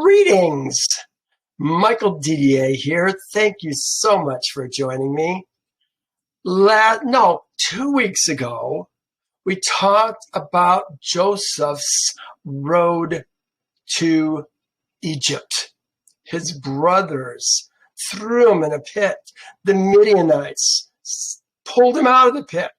Greetings, Michael Didier here. Thank you so much for joining me. 2 weeks ago, we talked about Joseph's road to Egypt. His brothers threw him in a pit. The Midianites pulled him out of the pit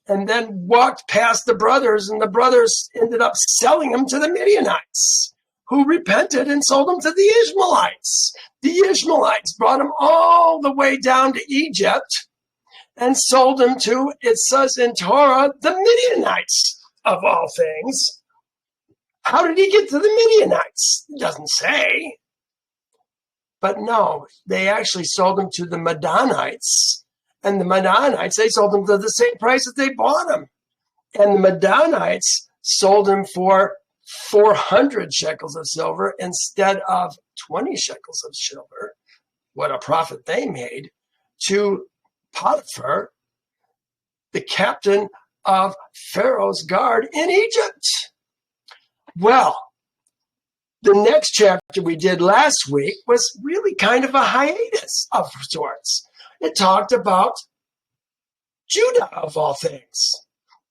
and then walked past the brothers, and the brothers ended up selling him to the Midianites, who repented and sold him to the Ishmaelites. The Ishmaelites brought him all the way down to Egypt and sold him to, it says in Torah, the Midianites, of all things. How did he get to the Midianites? It doesn't say. But no, they actually sold him to the Madanites. And the Madanites, they sold him to the same price that they bought him. And the Madanites sold him for 400 shekels of silver instead of 20 shekels of silver. What a profit they made, to Potiphar, the captain of Pharaoh's guard in Egypt. Well, the next chapter we did last week was really kind of a hiatus of sorts. It talked about Judah, of all things.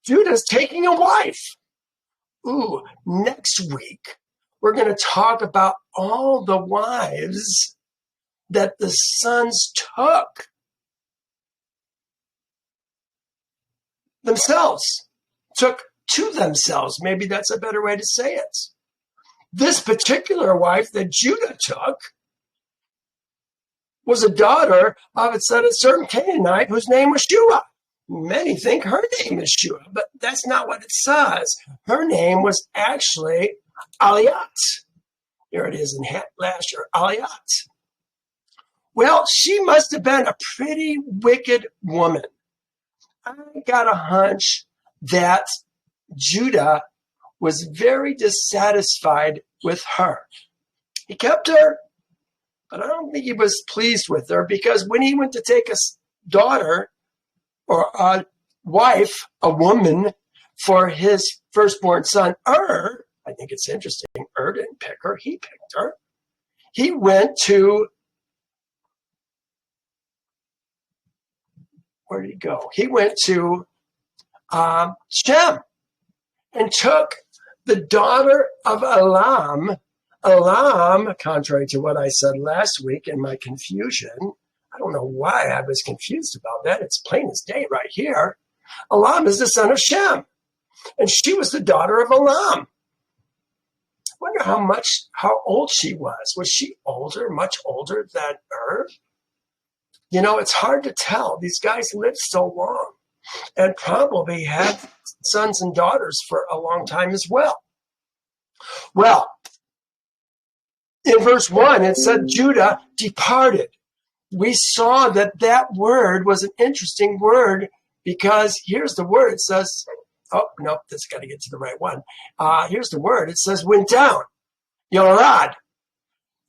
Judah's taking a wife. Next week, we're going to talk about all the wives that the sons took to themselves. Maybe that's a better way to say it. This particular wife that Judah took was a daughter of, it said, a certain Canaanite whose name was Shua. Many think her name is Shua, but that's not what it says. Her name was actually Aliat. Here it is in Yasher, Aliat. Well, she must have been a pretty wicked woman. I got a hunch that Judah was very dissatisfied with her. He kept her, but I don't think he was pleased with her, because when he went to take a daughter or a wife, a woman, for his firstborn son, I think it's interesting, didn't pick her, he picked her. He went to, where did he go? He went to Shem and took the daughter of Elam. Elam, contrary to what I said last week in my confusion, I don't know why I was confused about that. It's plain as day right here. Elam is the son of Shem, and she was the daughter of Elam. I wonder how old she was. Was she older, much older than it's hard to tell. These guys lived so long and probably had sons and daughters for a long time as well. Well, in verse 1, it said Judah departed. We saw that word was an interesting word, because here's the word. It says, this got to get to the right one. Here's the word. It says went down. Yorad.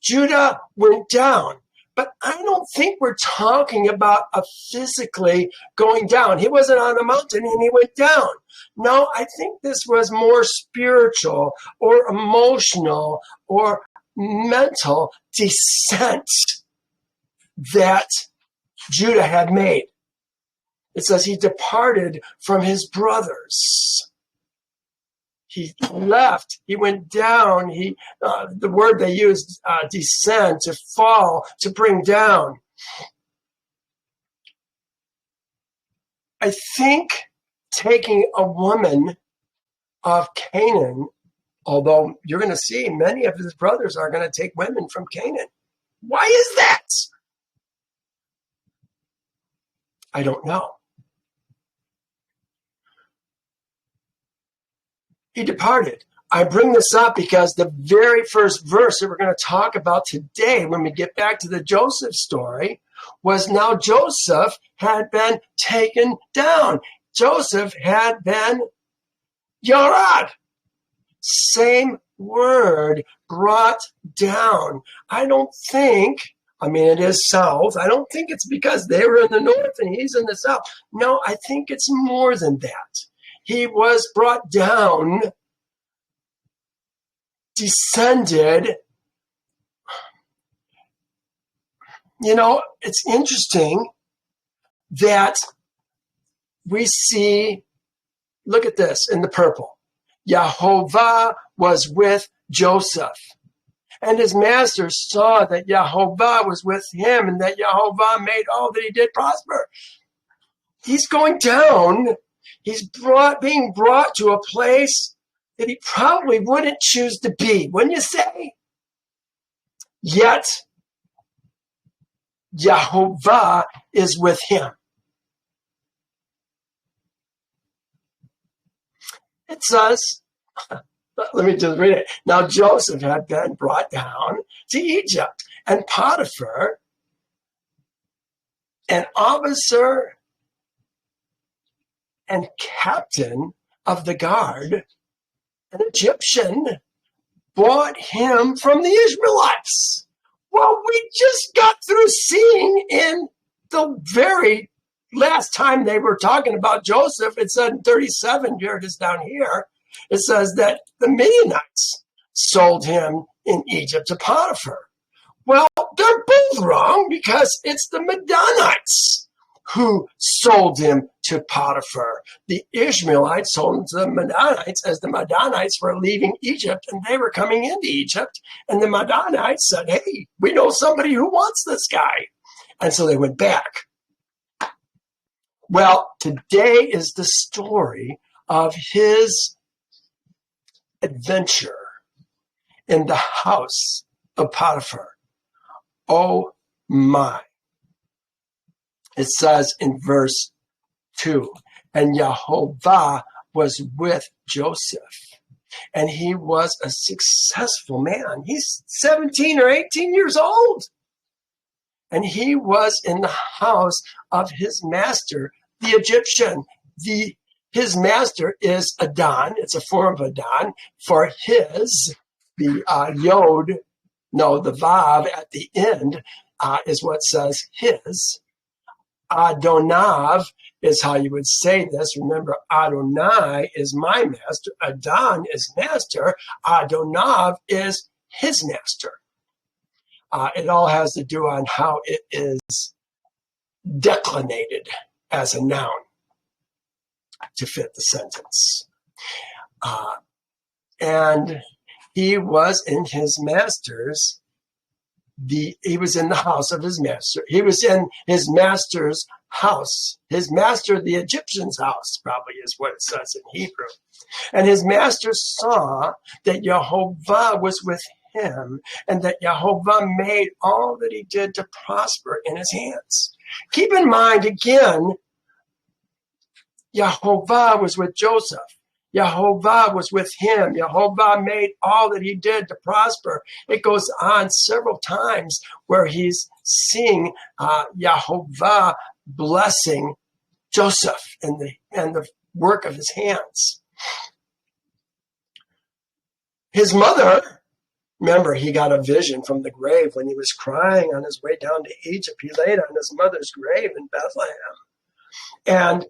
Judah went down. But I don't think we're talking about a physically going down. He wasn't on a mountain and he went down. No, I think this was more spiritual or emotional or mental descent that Judah had made. It says he departed from his brothers. He left. He went down. The word they used, descend, to fall, to bring down. I think taking a woman of Canaan, although you're going to see many of his brothers are going to take women from Canaan. Why is that? I don't know. He departed. I bring this up because the very first verse that we're going to talk about today, when we get back to the Joseph story, was now Joseph had been taken down. Joseph had been Yorad. Same word, brought down. I don't think, it is south. I don't think it's because they were in the north and he's in the south. No, I think it's more than that. He was brought down, descended It's interesting that we see, look at this in the purple. Yehovah was with Joseph, and his master saw that Yehovah was with him and that Yehovah made all that he did prosper. He's going down. He's being brought to a place that he probably wouldn't choose to be, wouldn't you say? Yet, Yehovah is with him. It says, let me just read it. Now Joseph had been brought down to Egypt, and Potiphar, an officer and captain of the guard, an Egyptian, bought him from the Ishmaelites. Well, we just got through seeing in the very last time they were talking about Joseph, it said in 37, here it is down here, it says that the Midianites sold him in Egypt to Potiphar. Well, they're both wrong because it's the Midianites who sold him to Potiphar. The Ishmaelites sold him to the Midianites as the Midianites were leaving Egypt and they were coming into Egypt. And the Midianites said, hey, we know somebody who wants this guy. And so they went back. Well, today is the story of his adventure in the house of Potiphar. Oh my. It says in verse 2, and Yehovah was with Joseph, and he was a successful man. He's 17 or 18 years old. And he was in the house of his master, the Egyptian. His master is Adon. It's a form of Adon for his. The yod, no, the vav at the end is what says his. Adonav is how you would say this. Remember, Adonai is my master. Adon is master. Adonav is his master. It all has to do on how it is declinated as a noun to fit the sentence. And he was in his master's, he was in the house of his master. He was in his master's house. His master, the Egyptian's house, probably is what it says in Hebrew. And his master saw that Yehovah was with him and that Yehovah made all that he did to prosper in his hands. Keep in mind, again, Yehovah was with Joseph. Yehovah was with him. Yehovah made all that he did to prosper. It goes on several times where he's seeing Yehovah blessing Joseph and the work of his hands. His mother, remember, he got a vision from the grave when he was crying on his way down to Egypt. He laid on his mother's grave in Bethlehem. And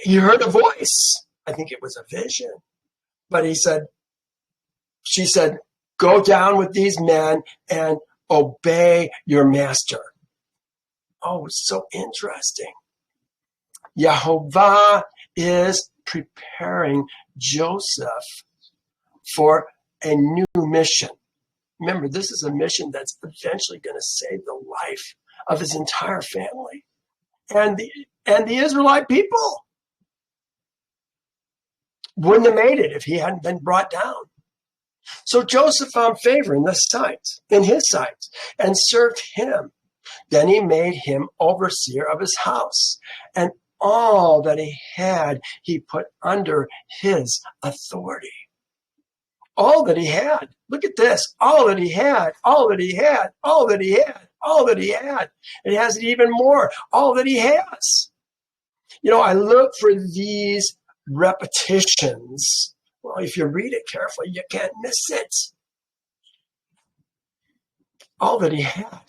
he heard a voice. I think it was a vision. But she said, go down with these men and obey your master. Oh, it's so interesting. Yehovah is preparing Joseph for a new mission. Remember, this is a mission that's eventually going to save the life of his entire family and the Israelite people. Wouldn't have made it if he hadn't been brought down. So Joseph found favor in his sight, and served him. Then he made him overseer of his house, and all that he had, he put under his authority. All that he had. Look at this. All that he had, all that he had, all that he had, all that he had. It has even more. All that he has. I look for these repetitions. Well, if you read it carefully, you can't miss it. All that he had.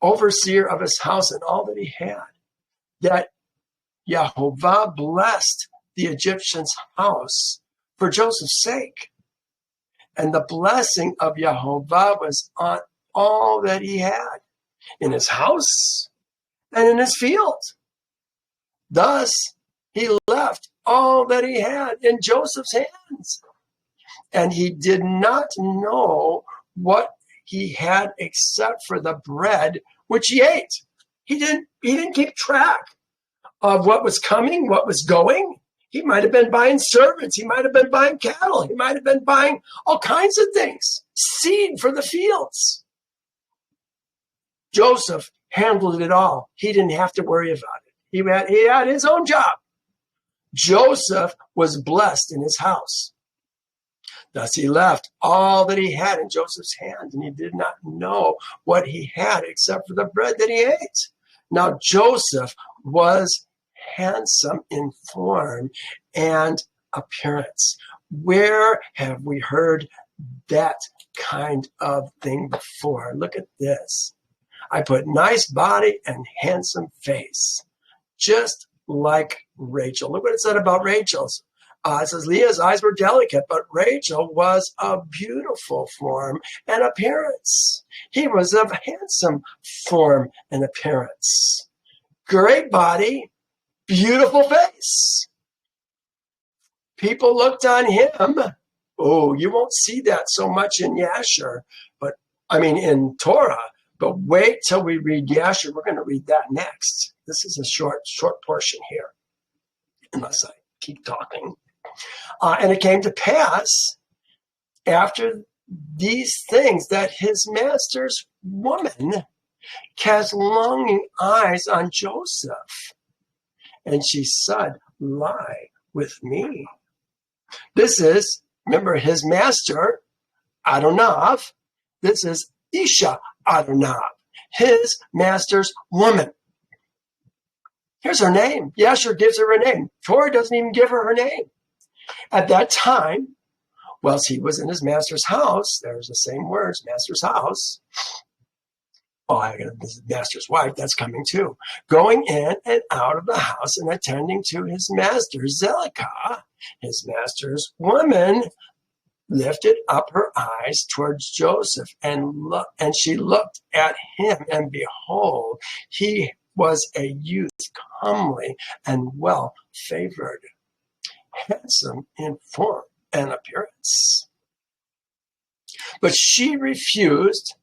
Overseer of his house and all that he had. That Yehovah blessed the Egyptian's house for Joseph's sake. And the blessing of Jehovah was on all that he had, in his house and in his field. Thus, he left all that he had in Joseph's hands. And he did not know what he had except for the bread which he ate. He didn't keep track of what was coming, what was going. He might have been buying servants. He might have been buying cattle. He might have been buying all kinds of things, seed for the fields. Joseph handled it all. He didn't have to worry about it. He had his own job. Joseph was blessed in his house. Thus he left all that he had in Joseph's hand, and he did not know what he had except for the bread that he ate. Now Joseph was handsome in form and appearance. Where have we heard that kind of thing before? Look at this. I put nice body and handsome face, just like Rachel. Look what it said about Rachel's. It says Leah's eyes were delicate, but Rachel was of beautiful form and appearance. He was of handsome form and appearance. Great body, beautiful face. People looked on him. Oh, you won't see that so much in Yasher, in Torah. But wait till we read Yasher. We're going to read that next. This is a short portion here, unless I keep talking. And it came to pass after these things that his master's woman cast longing eyes on Joseph. And she said, lie with me. This is, remember, his master, Adonav. This is Isha Adonav, his master's woman. Here's her name. Yasher gives her a name. Torah doesn't even give her name. At that time, whilst he was in his master's house, there's the same words, master's house. Oh, I got his master's wife, that's coming too. Going in and out of the house and attending to his master, Zelicah, his master's woman, lifted up her eyes towards Joseph, and she looked at him, and behold, he was a youth, comely and well favored, handsome in form and appearance. But he refused.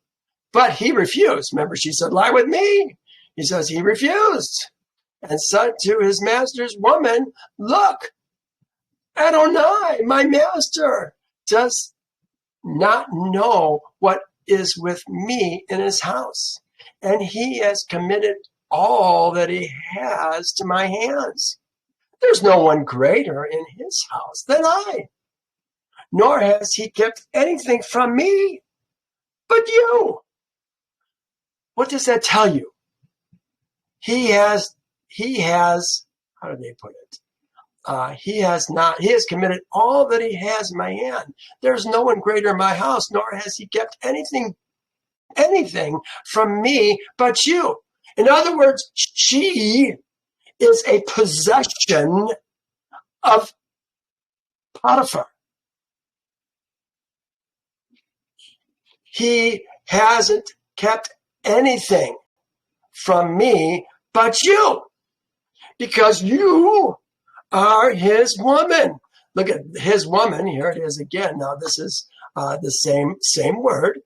Remember, she said, lie with me. He says he refused and said to his master's woman, look, Adonai, my master, does not know what is with me in his house, and he has committed all that he has to my hands. There's no one greater in his house than I, nor has he kept anything from me but you. What does that tell you? He has, how do they put it? He has committed all that he has in my hand. There's no one greater in my house, nor has he kept anything from me but you. In other words, she is a possession of Potiphar. He hasn't kept anything from me but you, because you are his woman. Look at his woman. Here it is again. Now this is the same word,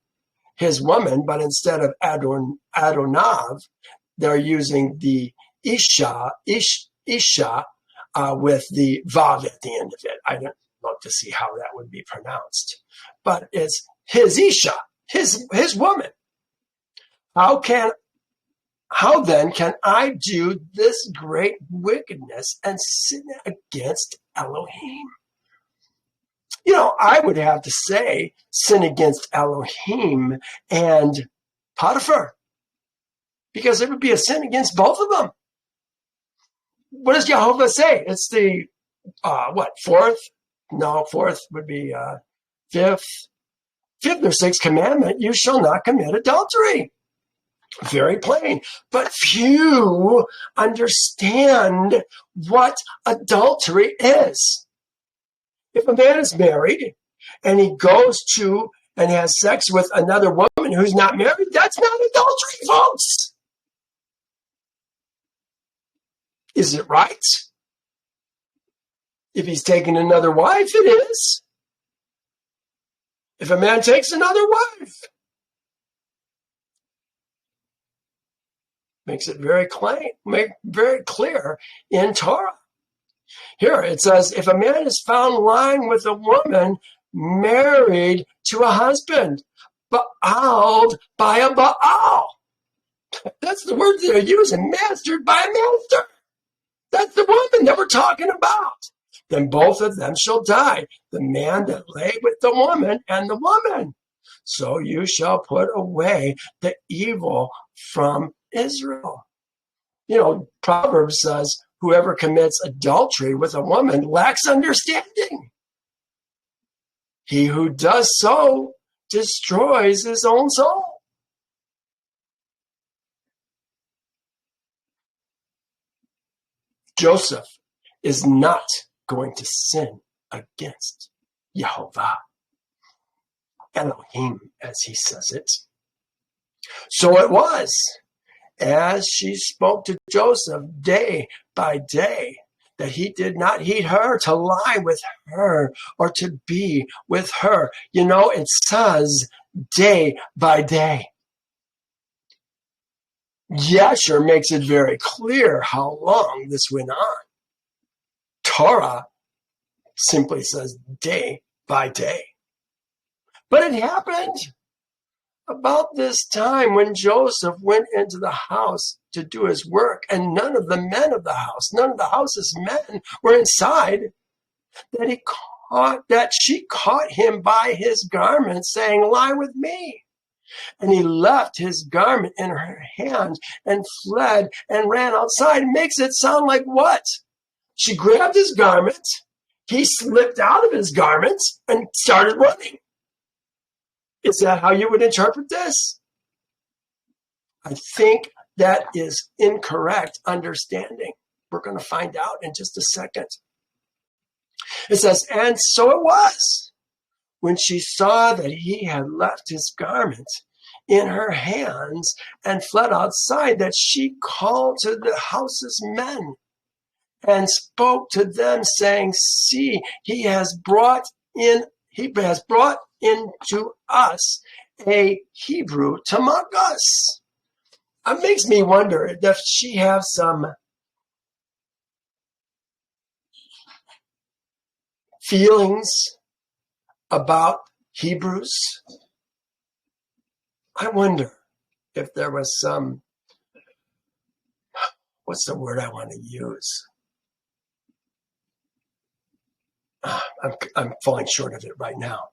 his woman, but instead of Adonav, they're using the Isha with the Vav at the end of it. I don't look to see how that would be pronounced, but it's his Isha, his woman. How then can I do this great wickedness and sin against Elohim? I would have to say sin against Elohim and Potiphar, because it would be a sin against both of them. What does Jehovah say? It's the, fourth? No, fourth would be fifth or sixth commandment. You shall not commit adultery. Very plain. But few understand what adultery is. If a man is married and he goes to and has sex with another woman who's not married, that's not adultery, folks. Is it right? If he's taking another wife, it is. If a man takes another wife, makes it very clear in Torah. Here it says, if a man is found lying with a woman married to a husband, ba'aled by a Baal. That's the word they're using, mastered by a master. That's the woman that we're talking about. Then both of them shall die, the man that lay with the woman and the woman. So you shall put away the evil from Israel. You know, Proverbs says, whoever commits adultery with a woman lacks understanding. He who does so destroys his own soul. Joseph is not going to sin against Yehovah, Elohim, as he says it. So it was, as she spoke to Joseph day by day, that he did not heed her to lie with her or to be with her. You know, it says day by day. Yasher makes it very clear how long this went on. Torah simply says day by day. But it happened about this time when Joseph went into the house to do his work, and none of the men of the house, none of the house's men were inside, that she caught him by his garment, saying, lie with me. And he left his garment in her hand and fled and ran outside. It makes it sound like what? She grabbed his garment, he slipped out of his garment and started running. Is that how you would interpret this? I think that is incorrect understanding. We're going to find out in just a second. It says, and so it was, when she saw that he had left his garment in her hands and fled outside, that she called to the house's men and spoke to them, saying, see, he has brought into us a Hebrew to mock us. It makes me wonder if she has some feelings about Hebrews. I wonder if there was some, what's the word I want to use? I'm falling short of it right now.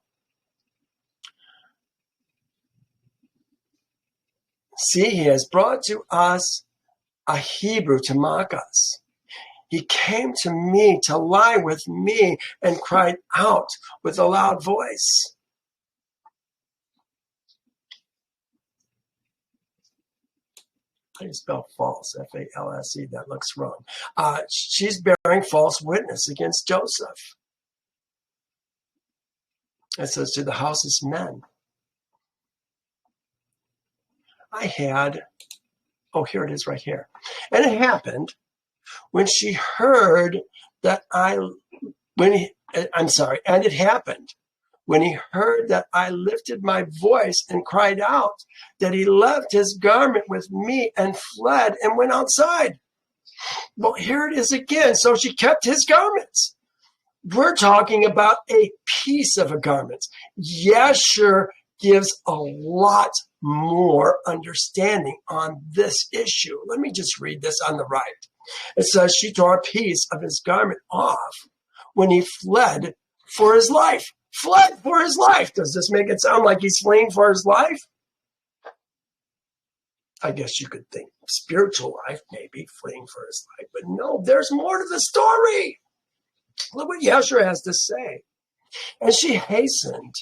See, he has brought to us a Hebrew to mock us. He came to me to lie with me and cried out with a loud voice. How do you spell false? F-A-L-S-E. That looks wrong. She's bearing false witness against Joseph. It says to the house's men. Here it is right here. And it happened when she heard that and it happened when he heard that I lifted my voice and cried out, that he left his garment with me and fled and went outside. Well, here it is again. So she kept his garments. We're talking about a piece of a garment. Yasher gives a lot more understanding on this issue. Let me just read this on the right. It says, she tore a piece of his garment off when he fled for his life. Fled for his life. Does this make it sound like he's fleeing for his life? I guess you could think spiritual life, maybe fleeing for his life. But no, there's more to the story. Look what Yasher has to say. And she hastened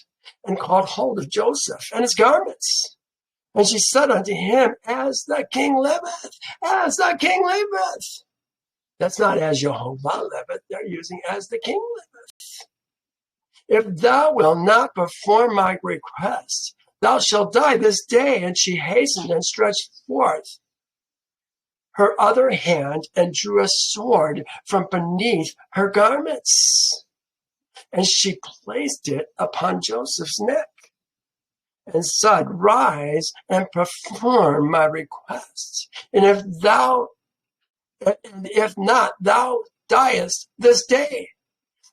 and caught hold of Joseph and his garments. And she said unto him, as the king liveth, as the king liveth. That's not as Yehovah liveth. They're using as the king liveth. If thou wilt not perform my request, thou shalt die this day. And she hastened and stretched forth her other hand and drew a sword from beneath her garments. And she placed it upon Joseph's neck and said, rise and perform my request. And if not, thou diest this day.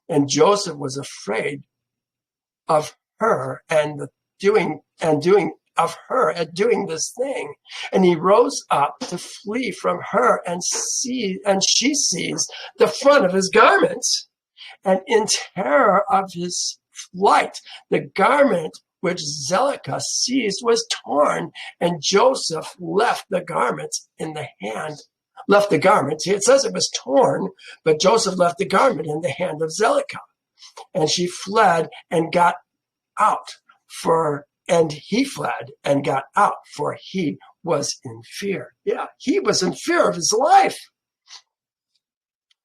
And Joseph was afraid of her and doing this thing. And he rose up to flee from her, and she seized the front of his garments. And in terror of his flight, the garment which Zelicah seized was torn, and Joseph left the garment. It says it was torn, but Joseph left the garment in the hand of Zelicah. And she fled and got out, and he fled and got out, for he was in fear. Yeah, he was in fear of his life.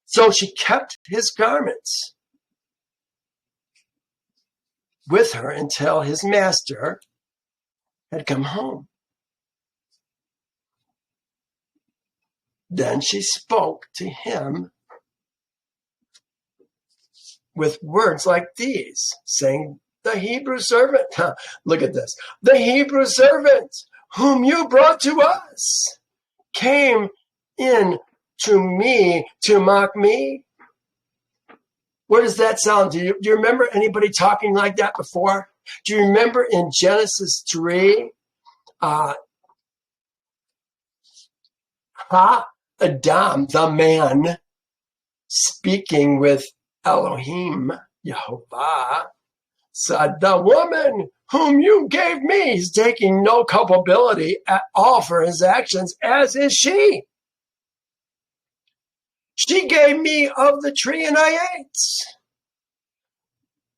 So she kept his garments with her until his master had come home. Then she spoke to him with words like these, saying, the Hebrew servant, look at this, the Hebrew servant whom you brought to us came in to me to mock me. What does that sound? Do you remember anybody talking like that before? Do you remember in Genesis 3, Adam, the man, speaking with Elohim, Yehovah, said, the woman whom you gave me is taking no culpability at all for his actions, as is she. She gave me of the tree and I ate.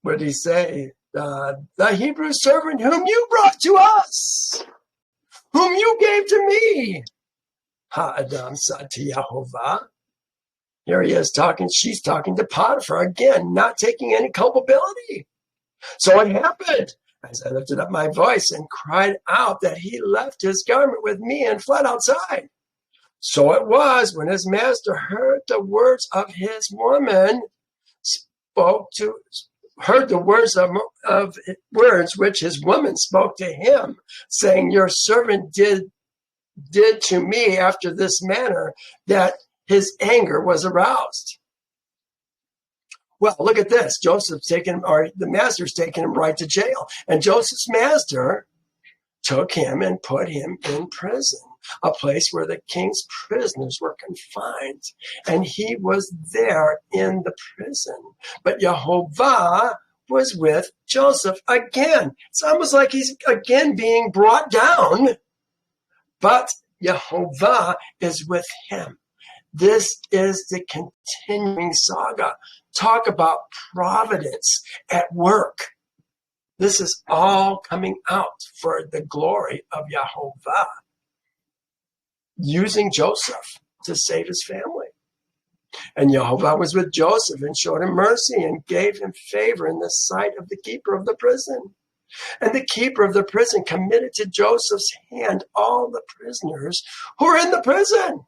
What did he say? The Hebrew servant whom you brought to us, whom you gave to me. Adam said to Yehovah. Here he is talking, she's talking to Potiphar again, not taking any culpability. So it happened, as I lifted up my voice and cried out, that he left his garment with me and fled outside. So it was, when his master heard the words of his woman, heard the words which his woman spoke to him, saying, your servant did to me after this manner, that his anger was aroused. Well, look at this. The master's taken him right to jail. And Joseph's master took him and put him in prison, a place where the king's prisoners were confined. And he was there in the prison. But Yehovah was with Joseph again. It's almost like he's again being brought down. But Yehovah is with him. This is the continuing saga. Talk about providence at work. This is all coming out for the glory of Yehovah, using Joseph to save his family. And Yehovah was with Joseph and showed him mercy and gave him favor in the sight of the keeper of the prison. And the keeper of the prison committed to Joseph's hand all the prisoners who were in the prison.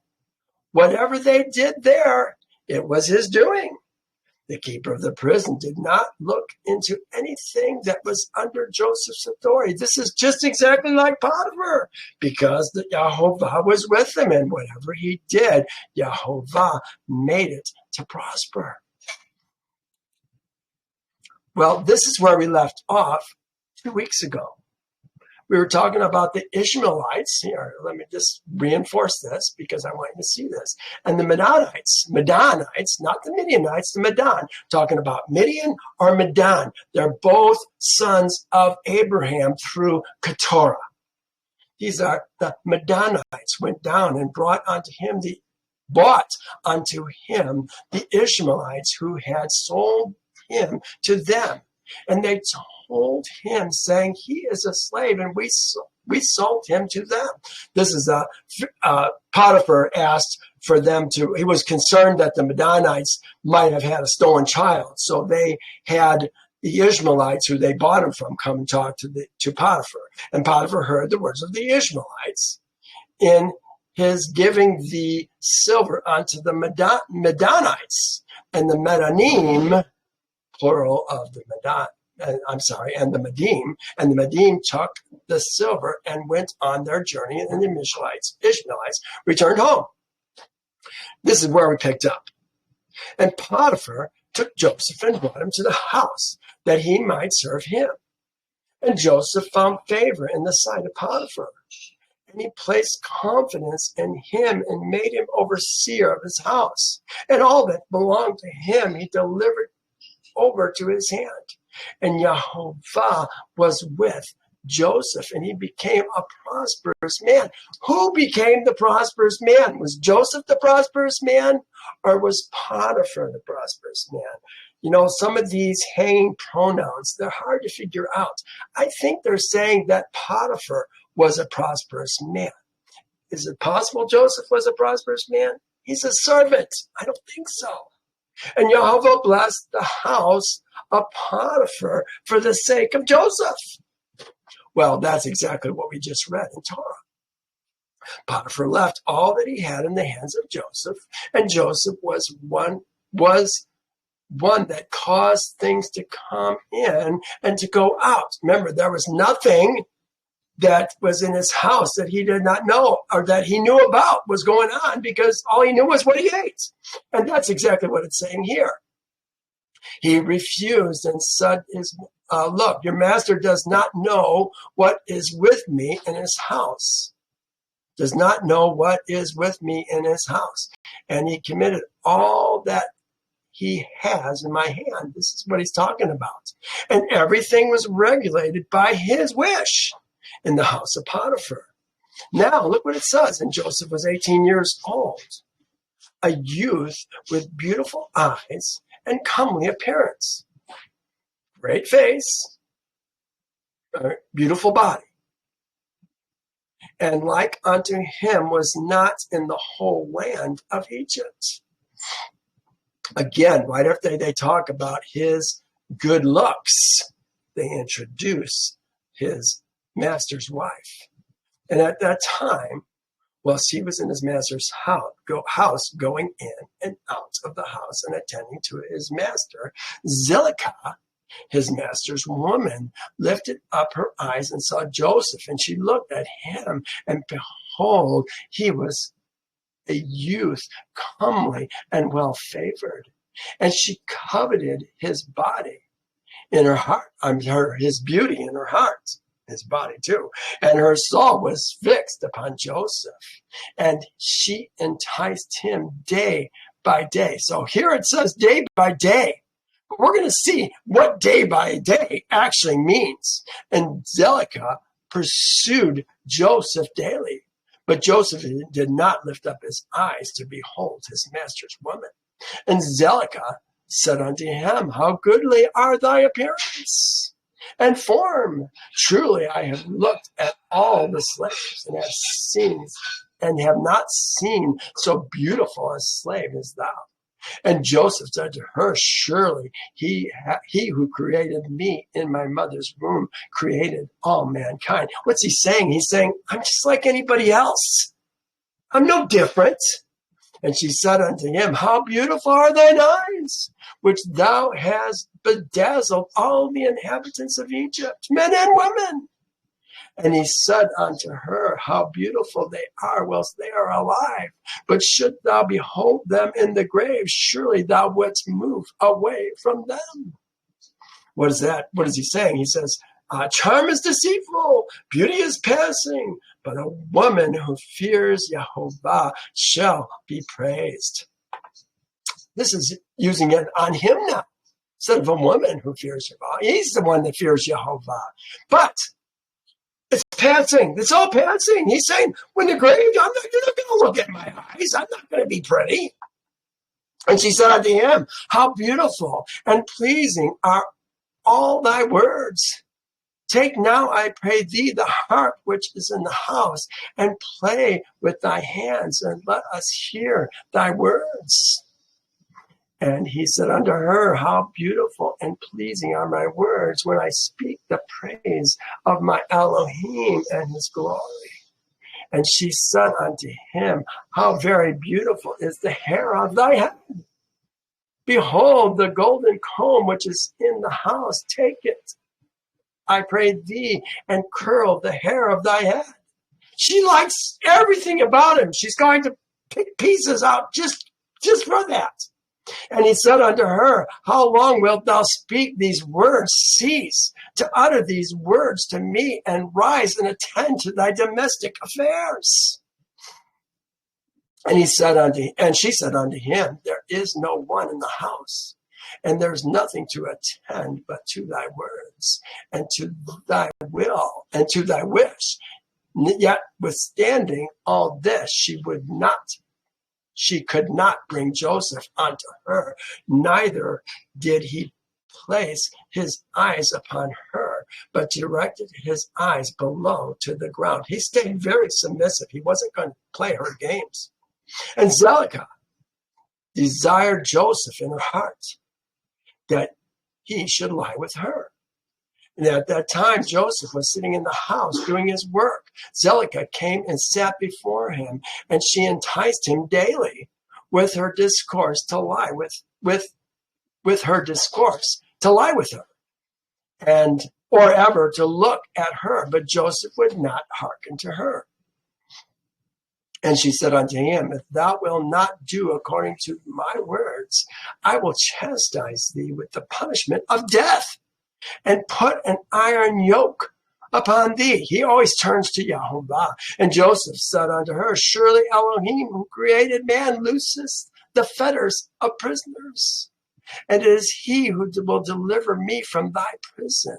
Whatever they did there, it was his doing. The keeper of the prison did not look into anything that was under Joseph's authority. This is just exactly like Potiphar, because the Yehovah was with him, and whatever he did, Yehovah made it to prosper. Well, this is where we left off 2 weeks ago. We were talking about the Ishmaelites. Here, let me just reinforce this because I want you to see this. And the Midianites, not the Midianites, the Midian. Talking about Midian or Midian. They're both sons of Abraham through Keturah. These are the Midianites went down and bought unto him the Ishmaelites who had sold him to them. And they told him, saying, he is a slave, and we sold him to them. This is Potiphar asked for them to, he was concerned that the Midianites might have had a stolen child. So they had the Ishmaelites who they bought him from come and talk to Potiphar. And Potiphar heard the words of the Ishmaelites in his giving the silver unto the Medanites. And the Medanim, plural of the and the Medim, and the Medim took the silver and went on their journey, and the Ishmaelites returned home. This is where we picked up. And Potiphar took Joseph and brought him to the house that he might serve him. And Joseph found favor in the sight of Potiphar. And he placed confidence in him and made him overseer of his house. And all that belonged to him he delivered over to his hand. And Jehovah was with Joseph, and he became a prosperous man. Who became the prosperous man? Was Joseph the prosperous man, or was Potiphar the prosperous man? You know, some of these hanging pronouns, they're hard to figure out. I think they're saying that Potiphar was a prosperous man. Is it possible Joseph was a prosperous man? He's a servant. I don't think so. And Jehovah blessed the house of Potiphar for the sake of Joseph. Well, that's exactly what we just read in Torah. Potiphar left all that he had in the hands of Joseph, and Joseph was one that caused things to come in and to go out. Remember, there was nothing that was in his house that he did not know or that he knew about was going on, because all he knew was what he ate. And that's exactly what it's saying here. He refused and said, look, your master does not know what is with me in his house. Does not know what is with me in his house. And he committed all that he has in my hand. This is what he's talking about. And everything was regulated by his wish in the house of Potiphar. Now, look what it says. And Joseph was 18 years old, a youth with beautiful eyes and comely appearance, great face, beautiful body. And like unto him was not in the whole land of Egypt. Again, right after they talk about his good looks, they introduce his master's wife. And at that time, whilst he was in his master's house, going in and out of the house and attending to his master, Zelicah, his master's woman, lifted up her eyes and saw Joseph, and she looked at him, and behold, he was a youth, comely and well-favored. And she coveted his body in her heart, his beauty in her heart, his body too. And her soul was fixed upon Joseph, and she enticed him day by day. So here it says day by day. But we're going to see what day by day actually means. And Zelicah pursued Joseph daily. But Joseph did not lift up his eyes to behold his master's woman. And Zelicah said unto him, how goodly are thy appearance and form. Truly I have looked at all the slaves and have not seen so beautiful a slave as thou. And Joseph said to her, surely he who created me in my mother's womb created all mankind. What's he saying? He's saying, I'm just like anybody else. I'm no different. And she said unto him, how beautiful are thine eyes, which thou hast bedazzled all the inhabitants of Egypt, men and women. And he said unto her, how beautiful they are whilst they are alive. But should thou behold them in the grave, surely thou wouldst move away from them. What is that? What is he saying? He says, charm is deceitful, beauty is passing, but a woman who fears Jehovah shall be praised. This is using it on him now, instead of a woman who fears Jehovah. He's the one that fears Jehovah. But it's passing. It's all passing. He's saying, when the grave, you're not going to look at my eyes. I'm not going to be pretty. And she said unto him, how beautiful and pleasing are all thy words. Take now, I pray thee, the harp which is in the house, and play with thy hands, and let us hear thy words. And he said unto her, how beautiful and pleasing are my words when I speak the praise of my Elohim and his glory. And she said unto him, how very beautiful is the hair of thy head. Behold, the golden comb which is in the house, take it, I pray thee, and curl the hair of thy head. She likes everything about him. She's going to pick pieces out just for that. And he said unto her, how long wilt thou speak these words? Cease to utter these words to me, and rise and attend to thy domestic affairs. And she said unto him, there is no one in the house, and there is nothing to attend but to thy words, and to thy will, and to thy wish. Yet withstanding all this, she could not bring Joseph unto her, neither did he place his eyes upon her, but directed his eyes below to the ground. He stayed very submissive. He wasn't going to play her games. And Zelicah desired Joseph in her heart that he should lie with her. And at that time, Joseph was sitting in the house doing his work. Zelicah came and sat before him, and she enticed him daily with her discourse to lie with her discourse to lie with her, and or ever to look at her. But Joseph would not hearken to her. And she said unto him, if thou wilt not do according to my words, I will chastise thee with the punishment of death, and put an iron yoke upon thee. He always turns to Yahovah. And Joseph said unto her, surely Elohim, who created man, looseth the fetters of prisoners, and it is he who will deliver me from thy prison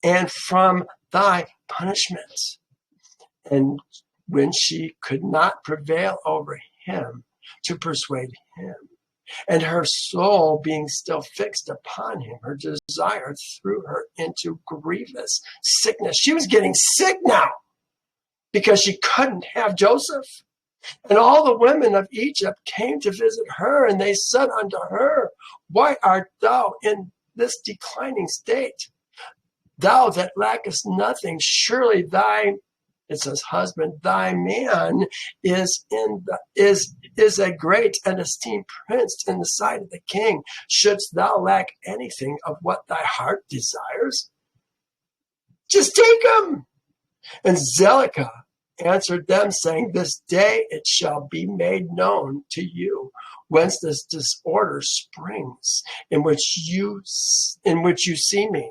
and from thy punishment. And when she could not prevail over him to persuade him, and her soul being still fixed upon him, her desire threw her into grievous sickness. She was getting sick now because she couldn't have Joseph. And all the women of Egypt came to visit her, and they said unto her, why art thou in this declining state? Thou that lackest nothing, surely it says husband, thy man is a great and esteemed prince in the sight of the king. Shouldst thou lack anything of what thy heart desires? Just take him. And Zelicah answered them, saying, this day it shall be made known to you whence this disorder springs, in which you see me.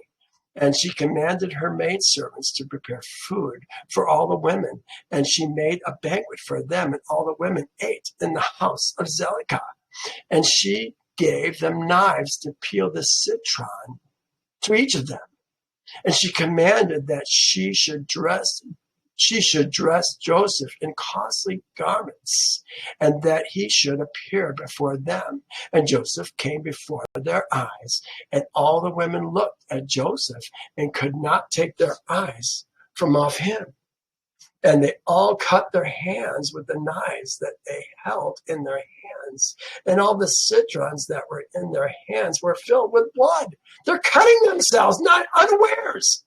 And she commanded her maidservants to prepare food for all the women. And she made a banquet for them, and all the women ate in the house of Zelicah. And she gave them knives to peel the citron to each of them. And she commanded that she should dress Joseph in costly garments, and that he should appear before them. And Joseph came before their eyes, and all the women looked at Joseph and could not take their eyes from off him. And they all cut their hands with the knives that they held in their hands. And all the citrons that were in their hands were filled with blood. They're cutting themselves, not unawares.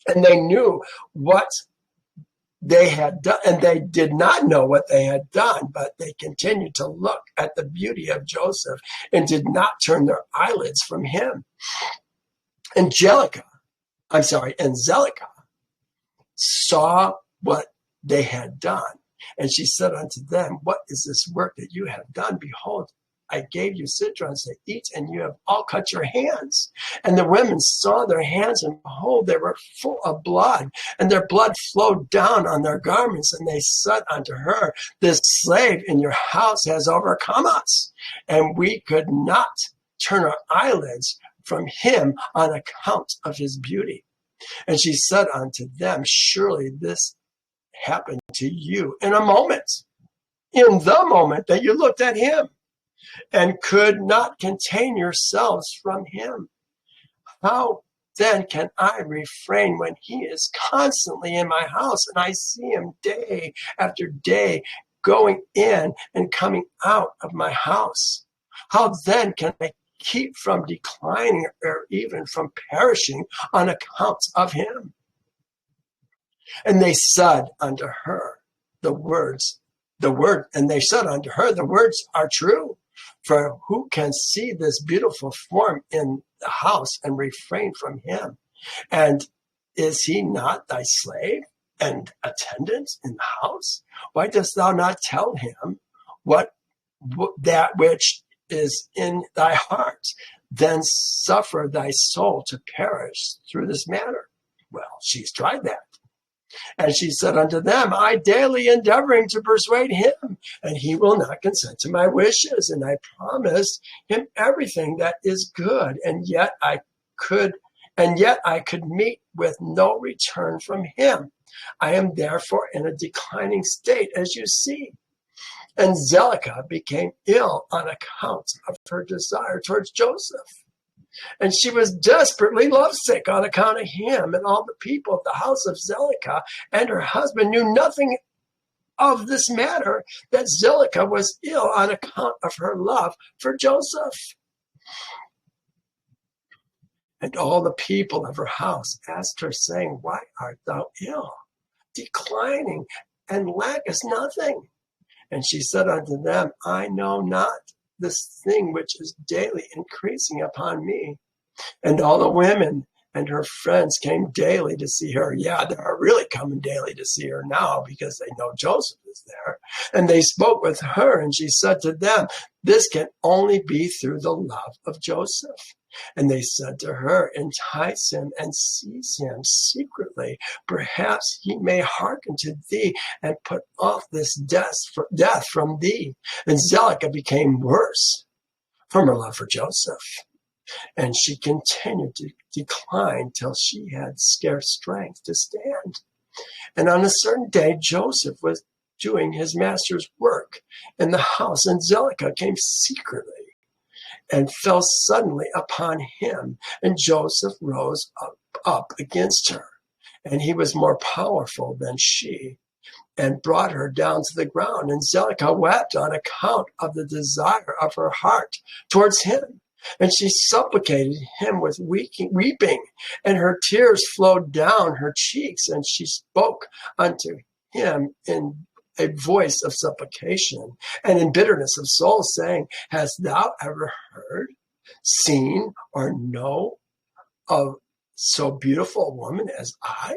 And they knew what they had done, and they did not know what they had done, but they continued to look at the beauty of Joseph and did not turn their eyelids from him. And Zelicah saw what they had done, and she said unto them, what is this work that you have done? Behold, I gave you citrons to eat, and you have all cut your hands. And the women saw their hands, and behold, they were full of blood, and their blood flowed down on their garments. And they said unto her, this slave in your house has overcome us, and we could not turn our eyelids from him on account of his beauty. And she said unto them, surely this happened to you in a moment, in the moment that you looked at him, and could not contain yourselves from him. How then can I refrain when he is constantly in my house, and I see him day after day going in and coming out of my house? How then can I keep from declining or even from perishing on account of him? And they said unto her, and they said unto her, the words are true. For who can see this beautiful form in the house and refrain from him? And is he not thy slave and attendant in the house? Why dost thou not tell him that which is in thy heart? Then suffer thy soul to perish through this matter. Well, she's tried that. And she said unto them, I daily endeavoring to persuade him, and he will not consent to my wishes. And I promised him everything that is good, and yet I could meet with no return from him. I am therefore in a declining state, as you see. And Zelicah became ill on account of her desire towards Joseph. And she was desperately lovesick on account of him, and all the people of the house of Zelicah and her husband knew nothing of this matter, that Zelicah was ill on account of her love for Joseph. And all the people of her house asked her, saying, Why art thou ill, declining, and lackest nothing? And she said unto them, I know not this thing which is daily increasing upon me. And all the women and her friends came daily to see her. Yeah, they are really coming daily to see her now because they know Joseph is there. And they spoke with her, and she said to them, This can only be through the love of Joseph. And they said to her, Entice him and seize him secretly. Perhaps he may hearken to thee and put off this death from thee. And Zelicah became worse from her love for Joseph. And she continued to decline till she had scarce strength to stand. And on a certain day, Joseph was doing his master's work in the house, and Zelicah came secretly and fell suddenly upon him. And Joseph rose up against her, and he was more powerful than she, and brought her down to the ground. And Zelicah wept on account of the desire of her heart towards him. And she supplicated him with weeping, and her tears flowed down her cheeks. And she spoke unto him in a voice of supplication and in bitterness of soul, saying, Hast thou ever heard, seen, or know of so beautiful a woman as I,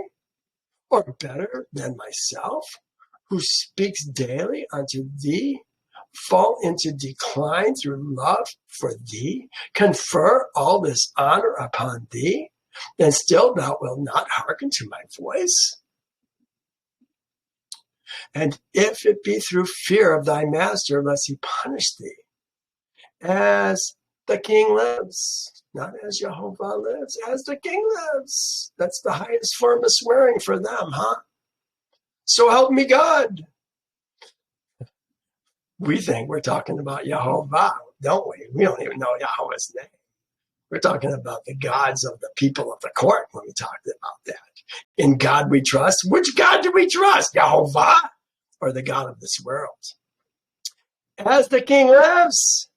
or better than myself, who speaks daily unto thee, fall into decline through love for thee, confer all this honor upon thee, and still thou wilt not hearken to my voice? And if it be through fear of thy master, lest he punish thee, as the king lives, not as Jehovah lives, as the king lives. That's the highest form of swearing for them, huh? So help me God. We think we're talking about Jehovah, don't we? We don't even know Yahweh's name. We're talking about the gods of the people of the court when we talk about that. In God we trust. Which God do we trust? Jehovah or the God of this world? As the king lives,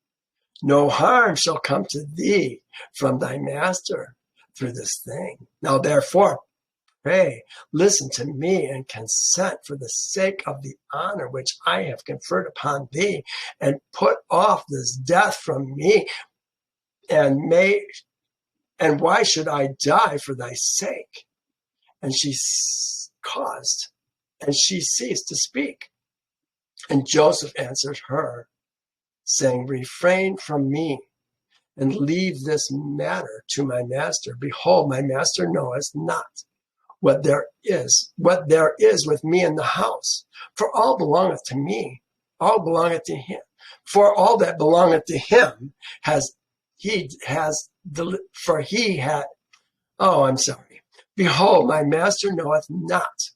no harm shall come to thee from thy master through this thing. Now therefore, pray, listen to me and consent for the sake of the honor which I have conferred upon thee, and put off this death from me. And why should I die for thy sake? And she ceased to speak. And Joseph answered her, saying, Refrain from me, and leave this matter to my master. Behold, my master knoweth not what there is with me in the house. For all belongeth to me, all belongeth to him. For all that belongeth to him Behold, my master knoweth not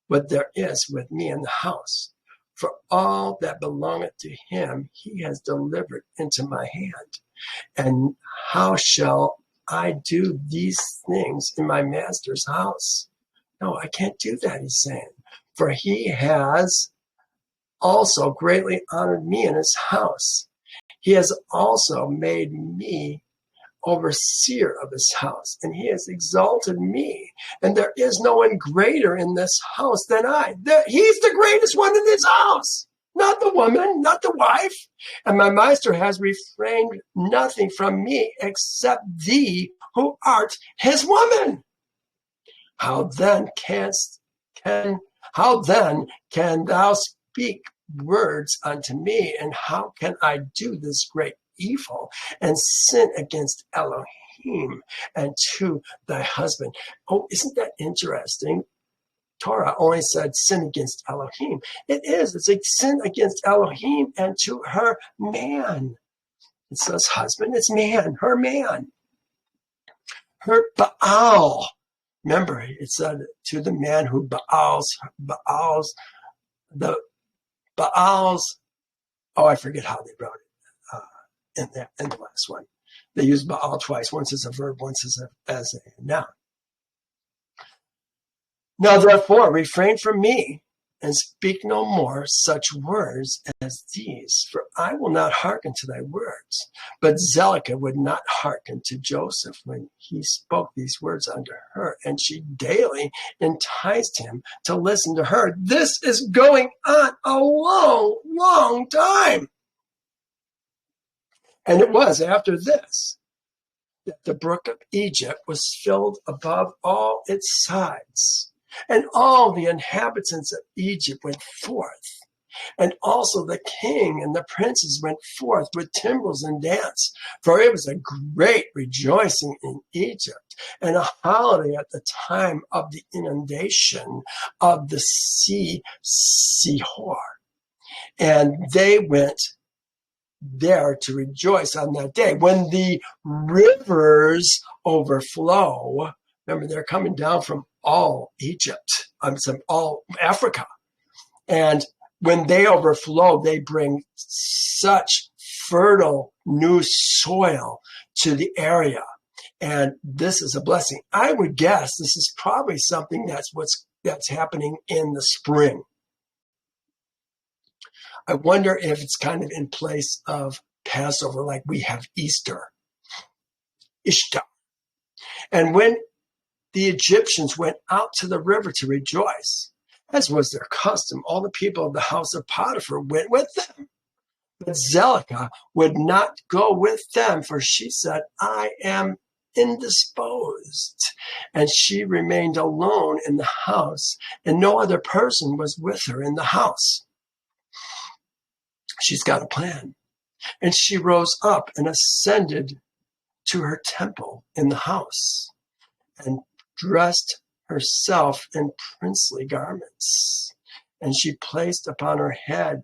what there is with me in the house. For all that belongeth to him, he has delivered into my hand. And how shall I do these things in my master's house? No, I can't do that, he's saying. For he has also greatly honored me in his house. He has also made me overseer of his house, and he has exalted me, and there is no one greater in this house than I. He's the greatest one in this house, not the woman, not the wife. And my master has refrained nothing from me except thee, who art his woman. How then can thou speak words unto me, and how can I do this great evil and sin against Elohim and to thy husband? Oh, isn't that interesting? Torah only said sin against Elohim. It is. It's a sin against Elohim and to her man. It says husband. It's man. Her man. Her Baal. Remember, it said to the man who Baal's. Oh, I forget how they wrote it in the last one. They used Baal twice. Once as a verb, once as a noun. Now, therefore, refrain from me and speak no more such words as these, for I will not hearken to thy words. But Zelicah would not hearken to Joseph when he spoke these words unto her, and she daily enticed him to listen to her. This is going on a long, long time. And it was after this that the brook of Egypt was filled above all its sides. And all the inhabitants of Egypt went forth, and also the king and the princes went forth with timbrels and dance, for it was a great rejoicing in Egypt, and a holiday at the time of the inundation of the sea Sihor. And they went there to rejoice on that day. When the rivers overflow, remember, they're coming down from all Egypt, all Africa. And when they overflow, they bring such fertile new soil to the area. And this is a blessing. I would guess this is probably something that's happening in the spring. I wonder if it's kind of in place of Passover, like we have Easter, Ishtar. And when the Egyptians went out to the river to rejoice, as was their custom, all the people of the house of Potiphar went with them. But Zelicah would not go with them, for she said, I am indisposed. And she remained alone in the house, and no other person was with her in the house. She's got a plan. And she rose up and ascended to her temple in the house, and dressed herself in princely garments. And she placed upon her head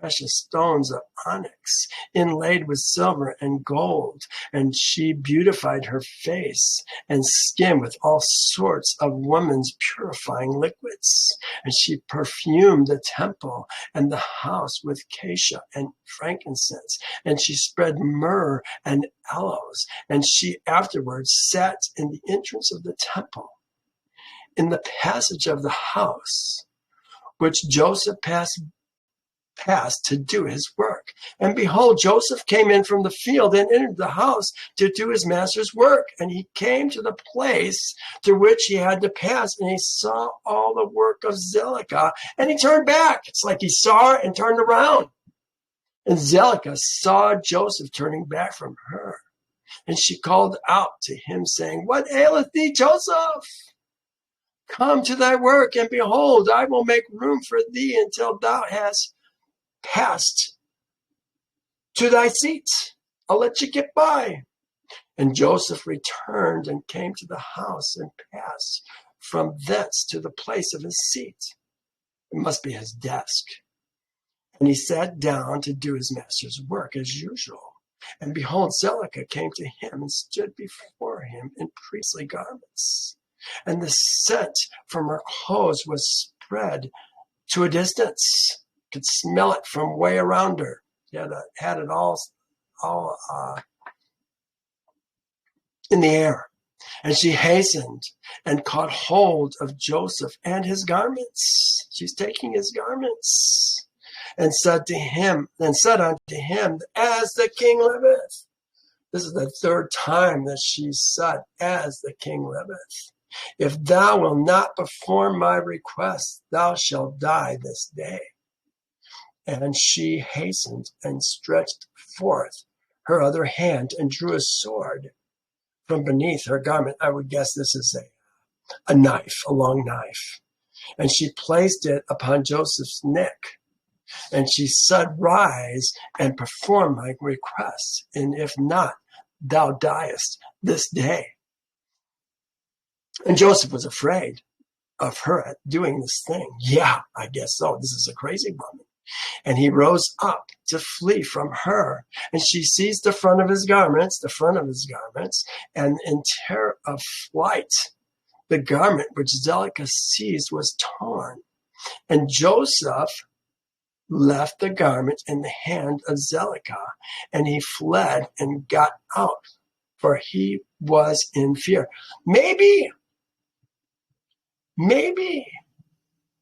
precious stones of onyx, inlaid with silver and gold. And she beautified her face and skin with all sorts of woman's purifying liquids. And she perfumed the temple and the house with cassia and frankincense. And she spread myrrh and aloes. And she afterwards sat in the entrance of the temple, in the passage of the house, which Joseph passed to do his work. And behold, Joseph came in from the field and entered the house to do his master's work. And he came to the place through which he had to pass, and he saw all the work of Zelicah, and he turned back. It's like he saw her and turned around. And Zelicah saw Joseph turning back from her, and she called out to him, saying, What aileth thee, Joseph? Come to thy work, and behold, I will make room for thee until thou hast passed to thy seat. I'll let you get by. And Joseph returned and came to the house and passed from thence to the place of his seat. It must be his desk. And he sat down to do his master's work as usual. And behold, Zelicah came to him and stood before him in priestly garments. And the scent from her clothes was spread to a distance. Could smell it from way around her. She had it all in the air. And she hastened and caught hold of Joseph and his garments. She's taking his garments. said unto him, as the king liveth. This is the third time that she said, as the king liveth. If thou wilt not perform my request, thou shalt die this day. And she hastened and stretched forth her other hand and drew a sword from beneath her garment. I would guess this is a knife, a long knife. And she placed it upon Joseph's neck. And she said, rise and perform my request. And if not, thou diest this day. And Joseph was afraid of her doing this thing. Yeah, I guess so. This is a crazy woman. And he rose up to flee from her. And she seized the front of his garments, and in terror of flight, the garment which Zelicah seized was torn. And Joseph left the garment in the hand of Zelicah, and he fled and got out, for he was in fear. Maybe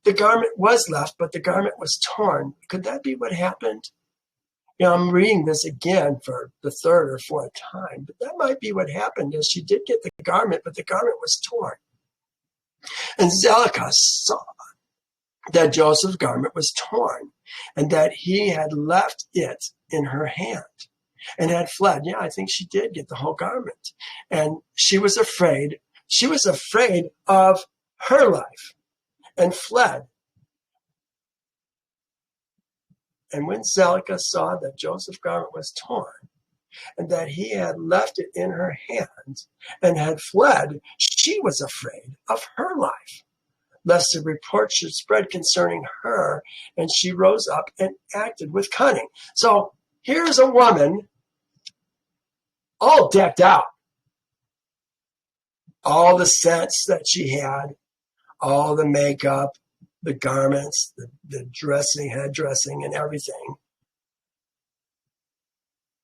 the garment was left, but the garment was torn. Could that be what happened? I'm reading this again for the third or fourth time, but that might be what happened, is she did get the garment, but the garment was torn. And Zelicah saw that Joseph's garment was torn and that he had left it in her hand and had fled. Yeah, I think she did get the whole garment. And she was afraid. She was afraid of her life and fled. And when Zelicah saw that Joseph's garment was torn and that he had left it in her hand and had fled, she was afraid of her life, lest a report should spread concerning her, and she rose up and acted with cunning. So here's a woman all decked out. All the scents that she had, all the makeup, the garments, the dressing, head dressing, and everything.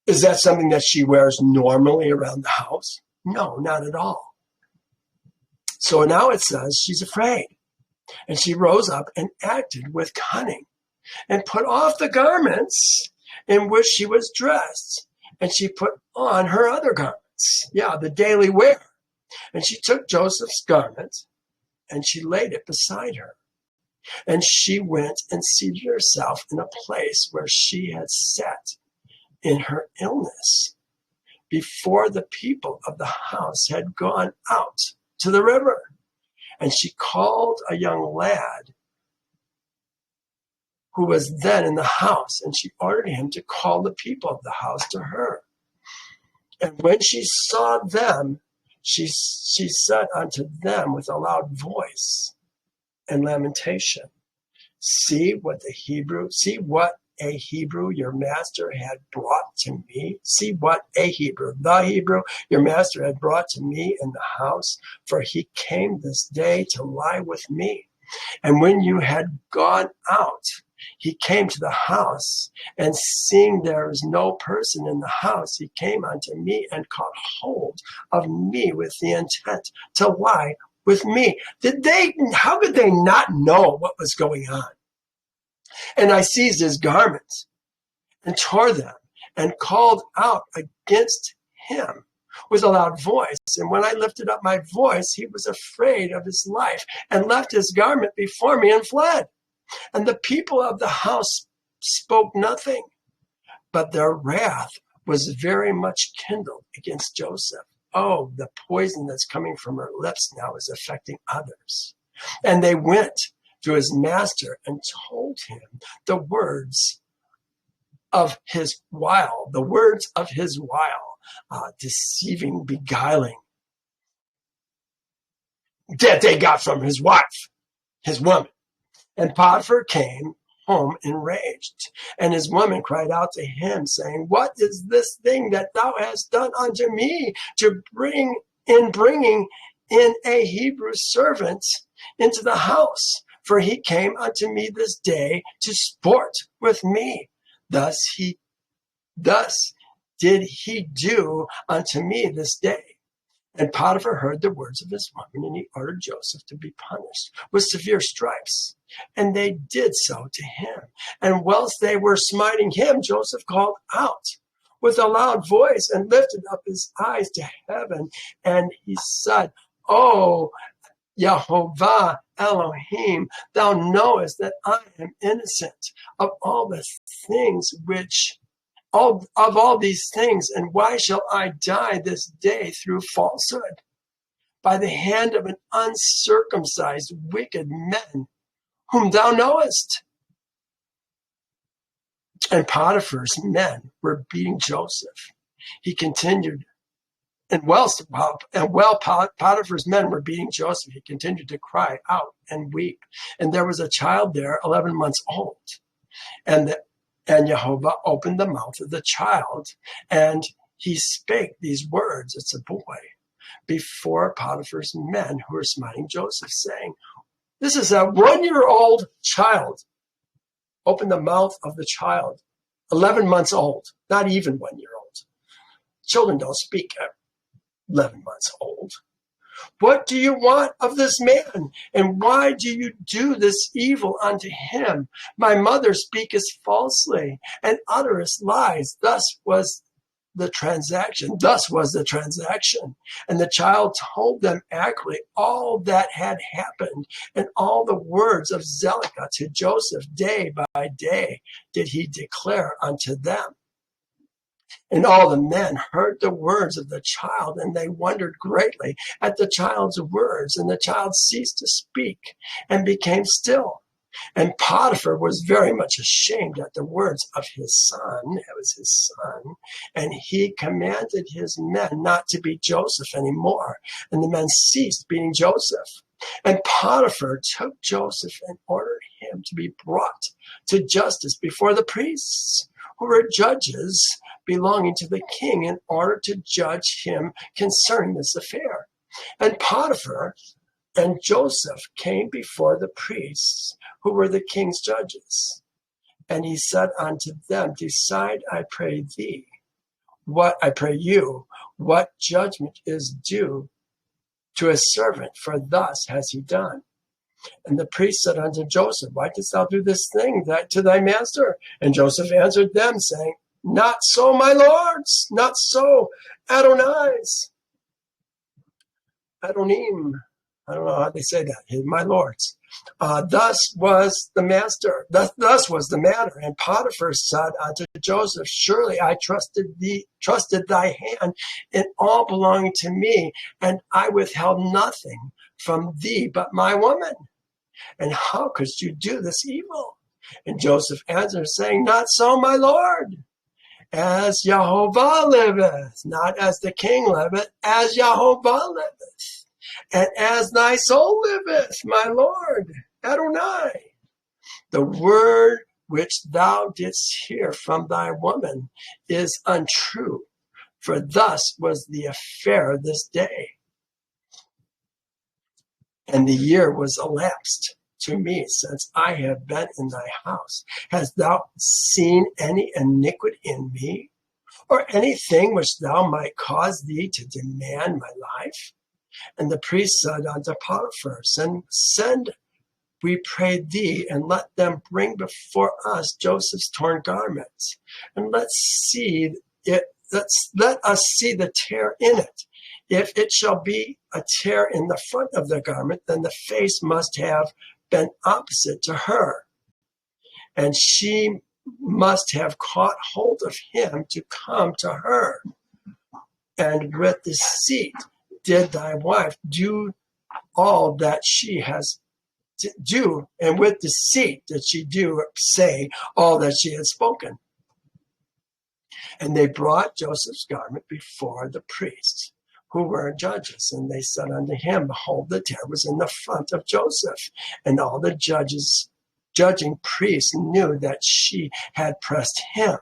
Is that something that she wears normally around the house? No, not at all. So now it says she's afraid. And she rose up and acted with cunning and put off the garments in which she was dressed. And she put on her other garments. Yeah, the daily wear. And she took Joseph's garment and she laid it beside her. And she went and seated herself in a place where she had sat in her illness before the people of the house had gone out to the river. And she called a young lad who was then in the house, and she ordered him to call the people of the house to her. And when she saw them, she said unto them with a loud voice and lamentation, See what a Hebrew your master had brought to me. See what the Hebrew your master had brought to me in the house, for he came this day to lie with me. And when you had gone out, he came to the house, and seeing there was no person in the house, he came unto me and caught hold of me with the intent to lie with me. How could they not know what was going on? And I seized his garments and tore them and called out against him with a loud voice. And when I lifted up my voice, he was afraid of his life and left his garment before me and fled. And the people of the house spoke nothing, but their wrath was very much kindled against Joseph. Oh, the poison that's coming from her lips now is affecting others. And they went to his master and told him the words of his wile, deceiving, beguiling, that they got from his wife, his woman. And Potiphar came home enraged, and his woman cried out to him, saying, What is this thing that thou hast done unto me, to bringing in a Hebrew servant into the house? For he came unto me this day to sport with me. Thus did he do unto me this day. And Potiphar heard the words of his woman, and he ordered Joseph to be punished with severe stripes. And they did so to him. And whilst they were smiting him, Joseph called out with a loud voice and lifted up his eyes to heaven. And he said, "Oh, Yehovah Elohim, thou knowest that I am innocent of all the things of all these things, and why shall I die this day through falsehood by the hand of an uncircumcised wicked men whom thou knowest?" And Potiphar's men were beating Joseph. He continued, while Potiphar's men were beating Joseph, he continued to cry out and weep. And there was a child there, 11 months old. And Jehovah opened the mouth of the child, and he spake these words, it's a boy, before Potiphar's men who were smiting Joseph, saying, "This is a 1-year-old child." Open the mouth of the child, 11 months old, not even 1 year old. Children don't speak at 11 months old. "What do you want of this man? And why do you do this evil unto him? My mother speaketh falsely and uttereth lies." Thus was the transaction. And the child told them accurately all that had happened, and all the words of Zelicah to Joseph day by day did he declare unto them. And all the men heard the words of the child, and they wondered greatly at the child's words. And the child ceased to speak and became still. And Potiphar was very much ashamed at the words of his son. It was his son. And he commanded his men not to beat Joseph anymore. And the men ceased beating Joseph. And Potiphar took Joseph and ordered him to be brought to justice before the priests, who were judges belonging to the king, in order to judge him concerning this affair. And Potiphar and Joseph came before the priests, who were the king's judges. And he said unto them, "Decide, I pray you, what judgment is due to a servant, for thus has he done." And the priest said unto Joseph, "Why didst thou do this thing to thy master?" And Joseph answered them, saying, "Not so, my lords, not so, Adonim. I don't know how they say that. My lords. Thus was the matter. And Potiphar said unto Joseph, "Surely I trusted thy hand in all belonging to me, and I withheld nothing from thee but my woman. And how couldst you do this evil?" And Joseph answered, saying, "Not so, my lord. As Jehovah liveth, not as the king liveth, as Jehovah liveth, and as thy soul liveth, my Lord, Adonai. The word which thou didst hear from thy woman is untrue, for thus was the affair this day. And the year was elapsed to me since I have been in thy house. Hast thou seen any iniquity in me, or anything which thou might cause thee to demand my life?" And the priest said unto Potiphar, Send, we pray thee, and let them bring before us Joseph's torn garments, and let us see the tear in it. If it shall be a tear in the front of the garment, then the face must have been opposite to her, and she must have caught hold of him to come to her. And with deceit did thy wife do all that she has to do, and with deceit did she say all that she had spoken. And they brought Joseph's garment before the priests, who were judges, and they said unto him, Behold, the tear was in the front of Joseph. And all the judging priests knew that she had pressed him.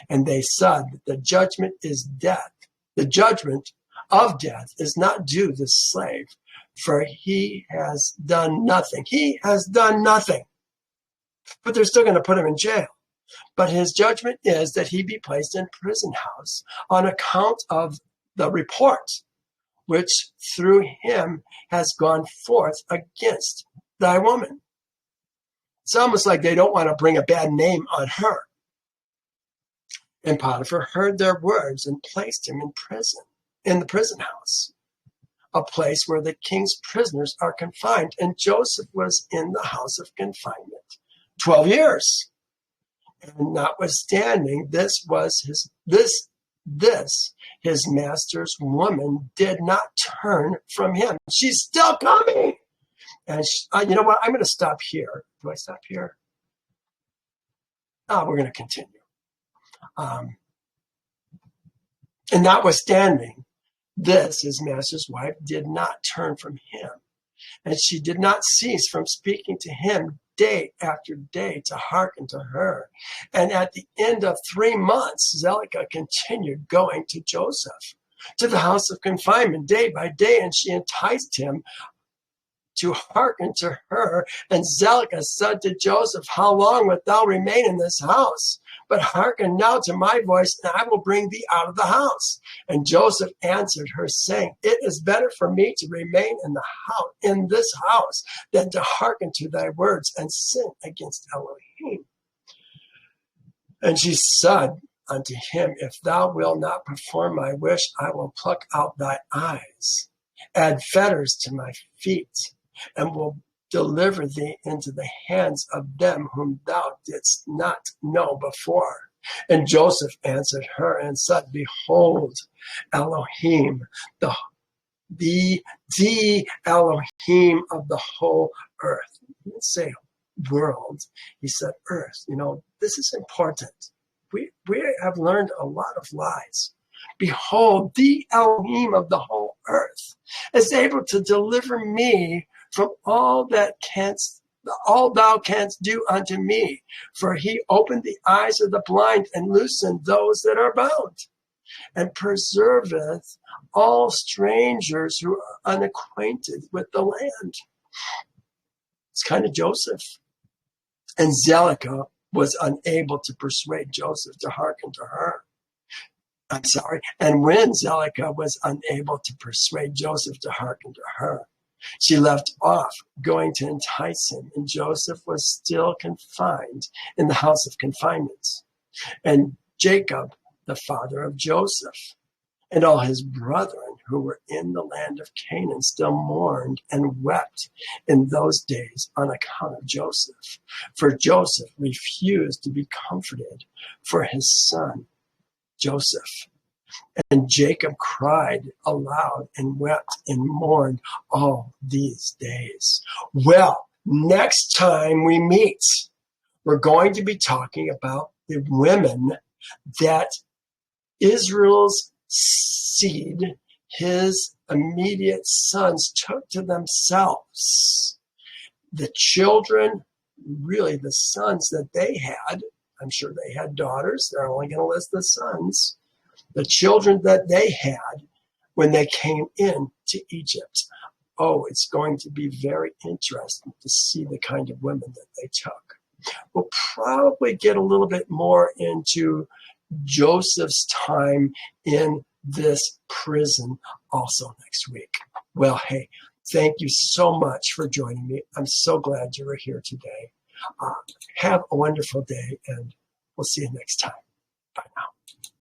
And they said, the judgment is death. The judgment of death is not due the slave, for he has done nothing. He has done nothing. But they're still going to put him in jail. But his judgment is that he be placed in prison house on account of the report which through him has gone forth against thy woman. It's almost like they don't want to bring a bad name on her. And Potiphar heard their words and placed him in prison, in the prison house, a place where the king's prisoners are confined. And Joseph was in the house of confinement 12 years. And notwithstanding, his master's woman did not turn from him. She's still coming. And you know what? I'm going to stop here. Do I stop here? Oh, we're going to continue. And notwithstanding this, his master's wife did not turn from him, and she did not cease from speaking to him day after day to hearken to her. And at the end of 3 months, Zelicah continued going to Joseph to the house of confinement day by day, and she enticed him to hearken to her. And Zelicah said to Joseph, how long wilt thou remain in this house? But hearken now to my voice, and I will bring thee out of the house. And Joseph answered her, saying, it is better for me to remain in this house than to hearken to thy words and sin against Elohim. And she said unto him, if thou wilt not perform my wish, I will pluck out thy eyes, add fetters to my feet, and will deliver thee into the hands of them whom thou didst not know before. And Joseph answered her and said, behold, Elohim, the Elohim of the whole earth. He didn't say world, he said earth. You know, this is important. We have learned a lot of lies. Behold, the Elohim of the whole earth is able to deliver me from all thou canst do unto me. For he opened the eyes of the blind and loosened those that are bound, and preserveth all strangers who are unacquainted with the land. It's kind of Joseph. And Zelicah was unable to persuade Joseph to hearken to her. And when Zelicah was unable to persuade Joseph to hearken to her, she left off going to entice him, and Joseph was still confined in the house of confinement. And Jacob, the father of Joseph, and all his brethren who were in the land of Canaan still mourned and wept in those days on account of Joseph. For Joseph refused to be comforted for his son Joseph. And Jacob cried aloud and wept and mourned all these days. Well, next time we meet, we're going to be talking about the women that Israel's seed, his immediate sons, took to themselves. The children, really the sons that they had, I'm sure they had daughters, they're only going to list the sons. The children that they had when they came in to Egypt. Oh, it's going to be very interesting to see the kind of women that they took. We'll probably get a little bit more into Joseph's time in this prison also next week. Well, hey, thank you so much for joining me. I'm so glad you were here today. Have a wonderful day, and we'll see you next time. Bye now.